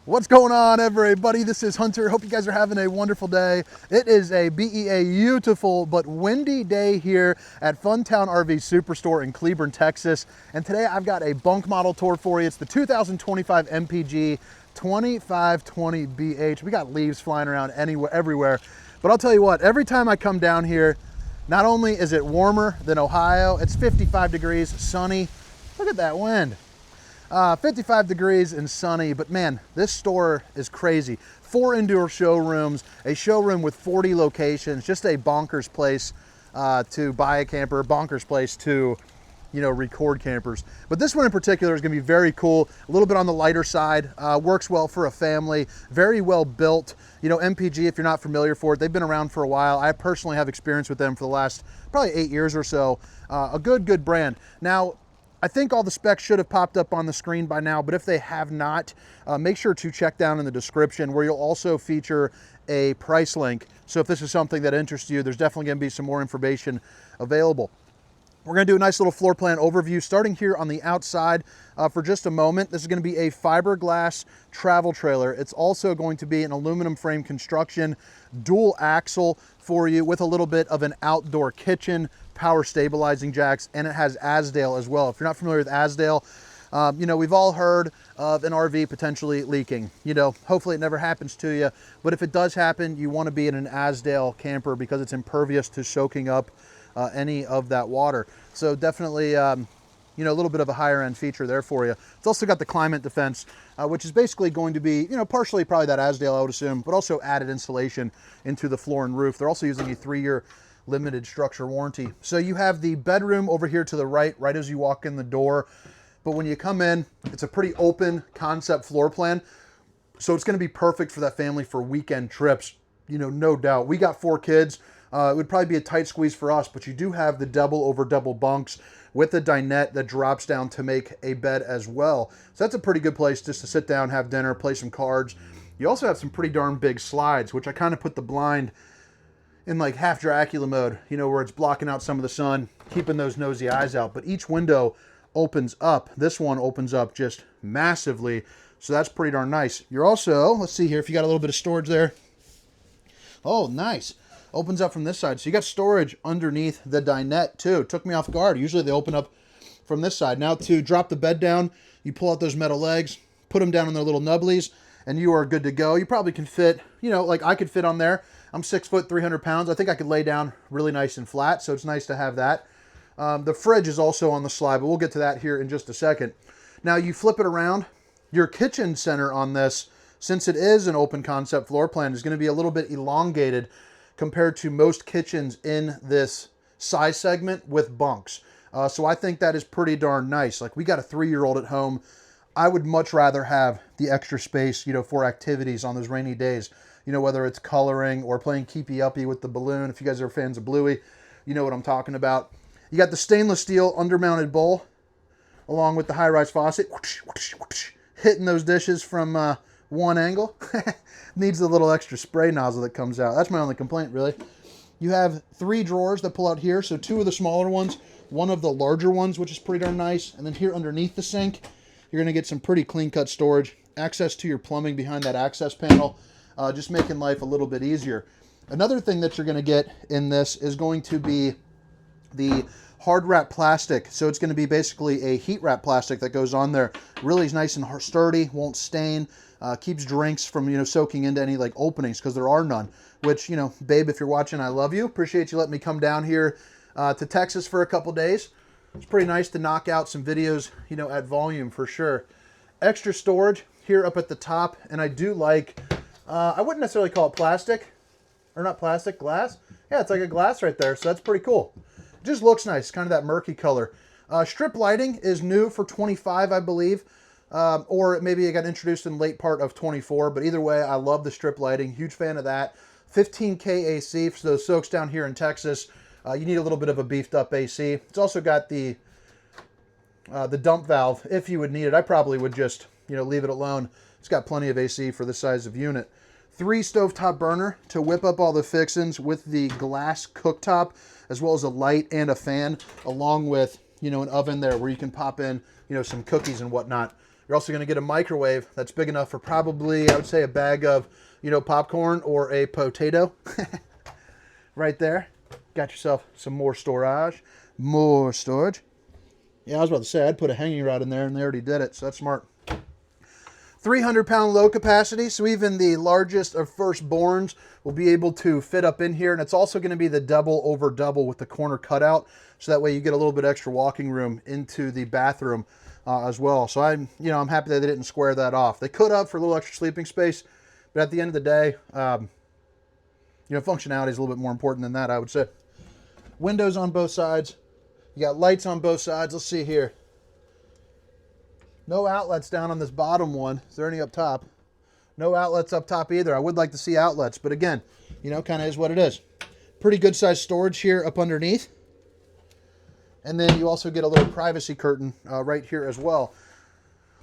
What's going on, everybody? This is Hunter. Hope you guys are having a wonderful day. It is a beautiful but windy day here at Funtown RV Superstore in Cleburne, Texas. And today I've got a bunk model tour for you. It's the 2025 MPG 2520BH. We got leaves flying around everywhere. But I'll tell you what, every time I come down here, not only is it warmer than Ohio, it's 55 degrees, sunny. Look at that wind. 55 degrees and sunny, but man, this store is crazy. 4 indoor showrooms, a showroom with 40 locations, just a bonkers place to buy a camper, bonkers place to, record campers. But this one in particular is gonna be very cool, a little bit on the lighter side, works well for a family, very well built. MPG, if you're not familiar for it, they've been around for a while. I personally have experience with them for the last probably 8 years or so. A good brand. Now, I think all the specs should have popped up on the screen by now, but if they have not, make sure to check down in the description where you'll also feature a price link. So if this is something that interests you, there's definitely gonna be some more information available. We're gonna do a nice little floor plan overview starting here on the outside for just a moment. This is gonna be a fiberglass travel trailer. It's also going to be an aluminum frame construction, dual axle for you with a little bit of an outdoor kitchen, power stabilizing jacks, and it has Azdale as well. If you're not familiar with Azdale, we've all heard of an RV potentially leaking. Hopefully it never happens to you, but if it does happen, you wanna be in an Azdale camper because it's impervious to soaking up any of that water. So definitely, a little bit of a higher end feature there for you. It's also got the climate defense, which is basically going to be, partially probably that Azdale, I would assume, but also added insulation into the floor and roof. They're also using a 3-year limited structure warranty. So you have the bedroom over here to the right as you walk in the door. But when you come in, it's a pretty open concept floor plan. So it's gonna be perfect for that family for weekend trips, no doubt. We got 4 kids. It would probably be a tight squeeze for us, but you do have the double over double bunks with a dinette that drops down to make a bed as well. So that's a pretty good place just to sit down, have dinner, play some cards. You also have some pretty darn big slides, which I kind of put the blind in like half Dracula mode, where it's blocking out some of the sun, keeping those nosy eyes out. But each window opens up. This one opens up just massively. So that's pretty darn nice. You're also, let's see here, if you got a little bit of storage there. Oh, nice. Opens up from this side. So you got storage underneath the dinette too. Took me off guard. Usually they open up from this side. Now to drop the bed down, you pull out those metal legs, put them down on their little nubblies, and you are good to go. You probably can fit, like I could fit on there. I'm 6 foot, 300 pounds. I think I could lay down really nice and flat, so it's nice to have that. The fridge is also on the slide, but we'll get to that here in just a second. Now you flip it around. Your kitchen center on this, since it is an open concept floor plan, is going to be a little bit elongated compared to most kitchens in this size segment with bunks. So I think that is pretty darn nice. Like, we got a 3-year-old at home. I would much rather have the extra space, for activities on those rainy days. Whether it's coloring or playing keepy uppy with the balloon. If you guys are fans of Bluey, you know what I'm talking about. You got the stainless steel undermounted bowl along with the high-rise faucet, hitting those dishes from one angle. Needs the little extra spray nozzle that comes out. That's my only complaint, really. You have 3 drawers that pull out here. So 2 of the smaller ones, 1 of the larger ones, which is pretty darn nice. And then here underneath the sink, you're gonna get some pretty clean-cut storage. Access to your plumbing behind that access panel. Just making life a little bit easier. Another thing that you're going to get in this is going to be the hard wrap plastic. So it's going to be basically a heat wrap plastic that goes on there. Really nice and sturdy, won't stain, keeps drinks from soaking into any like openings because there are none. Which, babe, if you're watching, I love you. Appreciate you letting me come down here to Texas for a couple days. It's pretty nice to knock out some videos, at volume for sure. Extra storage here up at the top, and I do like. I wouldn't necessarily call it plastic, or not plastic, glass. Yeah, it's like a glass right there, so that's pretty cool. It just looks nice, kind of that murky color. Strip lighting is new for 25, I believe, or maybe it got introduced in late part of 24, but either way, I love the strip lighting. Huge fan of that. 15K AC for those soaks down here in Texas. You need a little bit of a beefed up AC. It's also got the dump valve if you would need it. I probably would just leave it alone. It's got plenty of AC for this size of unit. 3 stovetop burner to whip up all the fixings with the glass cooktop, as well as a light and a fan, along with, an oven there where you can pop in, some cookies and whatnot. You're also going to get a microwave that's big enough for probably, I would say, a bag of, you know, popcorn or a potato. Right there. Got yourself some more storage. More storage. Yeah, I was about to say, I'd put a hanging rod in there, and they already did it, so that's smart. 300-pound load capacity, so even the largest of firstborns will be able to fit up in here, and it's also going to be the double over double with the corner cutout, so that way you get a little bit extra walking room into the bathroom as well. So I'm happy that they didn't square that off. They could have for a little extra sleeping space, but at the end of the day, functionality is a little bit more important than that, I would say. Windows on both sides. You got lights on both sides. Let's see here. No outlets down on this bottom one. Is there any up top? No outlets up top either. I would like to see outlets, but again, kind of is what it is. Pretty good sized storage here up underneath. And then you also get a little privacy curtain right here as well.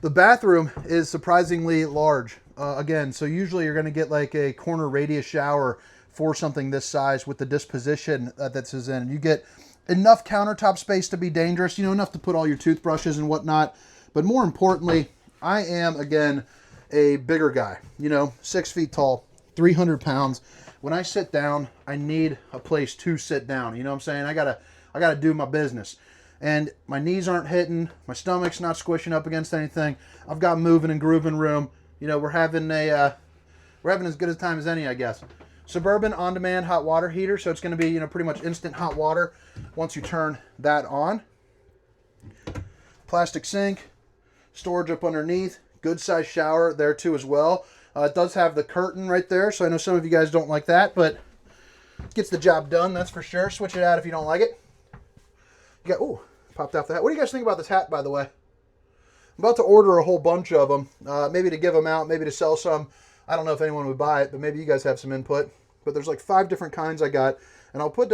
The bathroom is surprisingly large. Again, so usually you're going to get like a corner radius shower for something this size with the disposition that this is in. You get enough countertop space to be dangerous, enough to put all your toothbrushes and whatnot. But more importantly, I am, again, a bigger guy, 6 feet tall, 300 pounds. When I sit down, I need a place to sit down. You know what I'm saying? I gotta do my business. And my knees aren't hitting, my stomach's not squishing up against anything. I've got moving and grooving room. We're having as good a time as any, I guess. Suburban on-demand hot water heater, so it's going to be, pretty much instant hot water once you turn that on. Plastic sink, storage up underneath, good size shower there too as well. It does have the curtain right there, so I know some of you guys don't like that, but it gets the job done, that's for sure. Switch it out if you don't like it. You got, ooh, popped off the hat. What do you guys think about this hat, by the way? I'm about to order a whole bunch of them, maybe to give them out, maybe to sell some. I don't know if anyone would buy it, but ''maybe you guys have some input. But there's like 5 different kinds I got. And I'll put,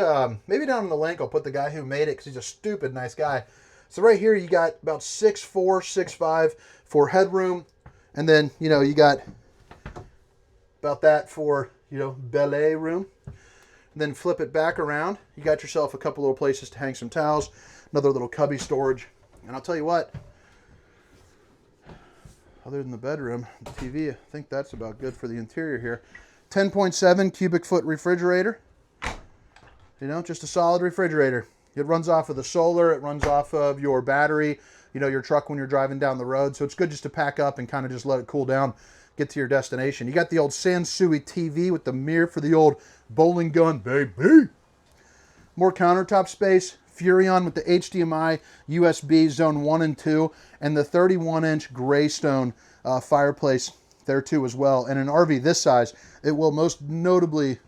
maybe down in the link, I'll put the guy who made it because he's a stupid nice guy. So right here, you got about 6'4", 6'5" for headroom. And then, you got about that for, ballet room. And then flip it back around. You got yourself a couple little places to hang some towels. Another little cubby storage. And I'll tell you what, other than the bedroom, the TV, I think that's about good for the interior here. 10.7 cubic foot refrigerator. Just a solid refrigerator. It runs off of the solar. It runs off of your battery, your truck when you're driving down the road. So it's good just to pack up and kind of just let it cool down, get to your destination. You got the old Sansui TV with the mirror for the old bowling gun, baby. More countertop space. Furrion with the HDMI, USB zone 1 and 2, and the 31-inch Greystone fireplace there too as well. And an RV this size, it will most notably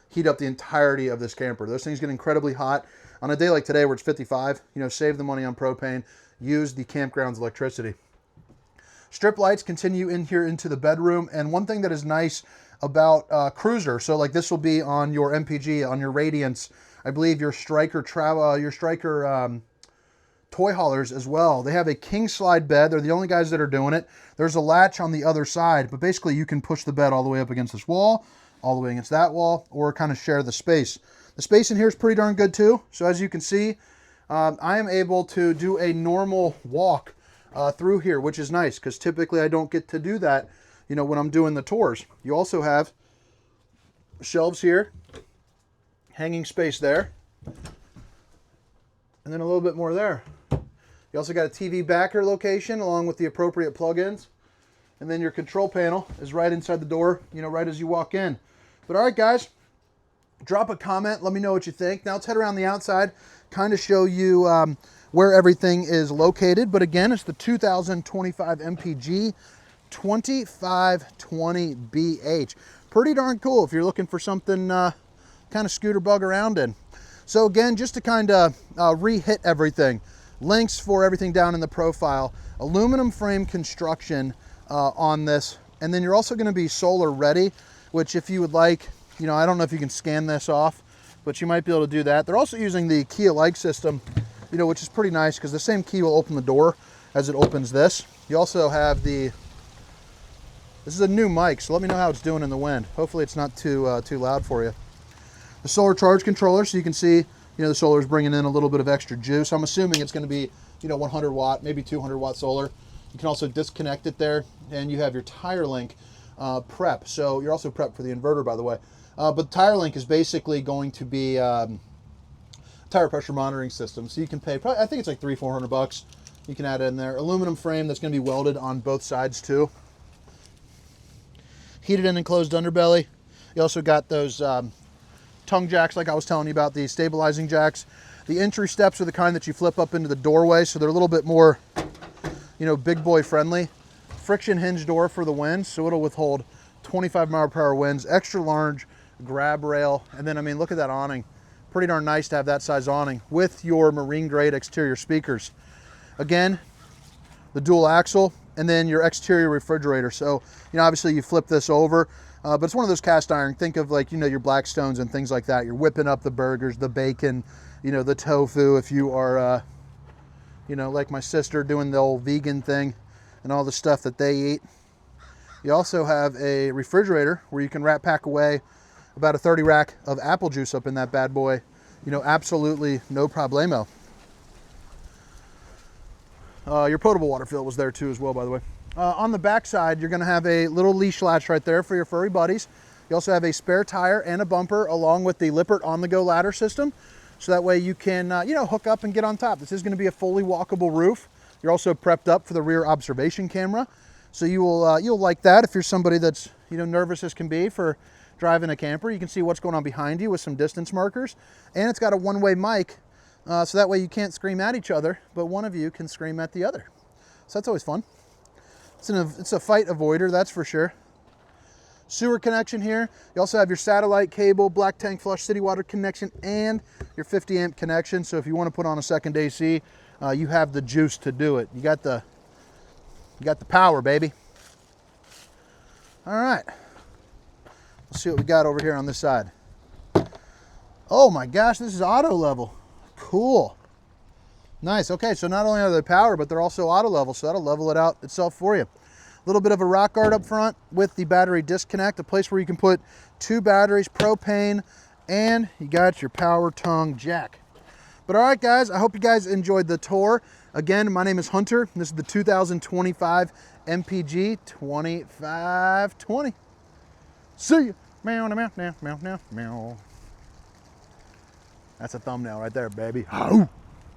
heat up the entirety of this camper. Those things get incredibly hot. On a day like today where it's 55, save the money on propane, use the campground's electricity. Strip lights continue in here into the bedroom. And one thing that is nice about Cruiser, so like this will be on your MPG, on your Radiance, I believe your Striker toy haulers as well. They have a king slide bed. They're the only guys that are doing it. There's a latch on the other side, but basically you can push the bed all the way up against this wall, all the way against that wall, or kind of share the space. The space in here is pretty darn good too. So as you can see, I am able to do a normal walk through here, which is nice because typically I don't get to do that, when I'm doing the tours. You also have shelves here, hanging space there, and then a little bit more there. You also got a TV backer location along with the appropriate plugins, and then your control panel is right inside the door, right as you walk in. But all right, guys, drop a comment. Let me know what you think. Now let's head around the outside, kind of show you where everything is located. But again, it's the 2025 MPG 2520BH. Pretty darn cool if you're looking for something kind of scooter bug around in. So again, just to kind of re-hit everything, links for everything down in the profile, aluminum frame construction on this, and then you're also going to be solar ready, which if you would like, I don't know if you can scan this off, but you might be able to do that. They're also using the key-alike system, which is pretty nice because the same key will open the door as it opens this. You also have this is a new mic, so let me know how it's doing in the wind. Hopefully it's not too loud for you. The solar charge controller, so you can see, the solar is bringing in a little bit of extra juice. I'm assuming it's going to be, 100 watt, maybe 200 watt solar. You can also disconnect it there, and you have your tire link prep. So you're also prepped for the inverter, by the way. But tire link is basically going to be tire pressure monitoring system. So you can pay, probably, I think it's like $300-400. You can add it in there. Aluminum frame that's going to be welded on both sides too. Heated and enclosed underbelly. You also got those tongue jacks like I was telling you about, the stabilizing jacks. The entry steps are the kind that you flip up into the doorway, so they're a little bit more, you know, big boy friendly. Friction hinge door for the winds, so it'll withhold 25-mile-per-hour winds. Extra large grab rail, and then I mean, look at that awning. Pretty darn nice to have that size awning with your marine grade exterior speakers. Again, the dual axle, and then your exterior refrigerator. So, you know, obviously you flip this over, but it's one of those cast iron. Think of, like, you know, your Blackstones and things like that. You're whipping up the burgers, the bacon, you know, the tofu, if you are, you know, like my sister, doing the old vegan thing and all the stuff that they eat. You also have a refrigerator where you can pack away about a 30 rack of apple juice up in that bad boy. You know, absolutely no problemo. Your potable water fill was there too as well, by the way. On the back side, you're gonna have a little leash latch right there for your furry buddies. You also have a spare tire and a bumper along with the Lippert on-the-go ladder system. So that way you can, you know, hook up and get on top. This is gonna be a fully walkable roof. You're also prepped up for the rear observation camera. So you'll like that if you're somebody that's, you know, nervous as can be for driving a camper. You can see what's going on behind you with some distance markers. And it's got a one-way mic. So that way you can't scream at each other, but one of you can scream at the other. So that's always fun. It's a fight avoider, that's for sure. Sewer connection here. You also have your satellite cable, black tank flush city water connection, and your 50 amp connection. So if you want to put on a second AC, you have the juice to do it. You got the power, baby. All right. Let's see what we got over here on this side. Oh my gosh, this is auto level. Cool. Nice. Okay, so not only are they power, but they're also auto level, so that'll level it out itself for you. A little bit of a rock guard up front with the battery disconnect, a place where you can put 2 batteries, propane, and you got your power tongue jack. But all right, guys, I hope you guys enjoyed the tour. Again, my name is Hunter. This is the 2025 MPG 2520. See you. Meow, meow, meow, meow, meow, meow. That's a thumbnail right there, baby. Ow.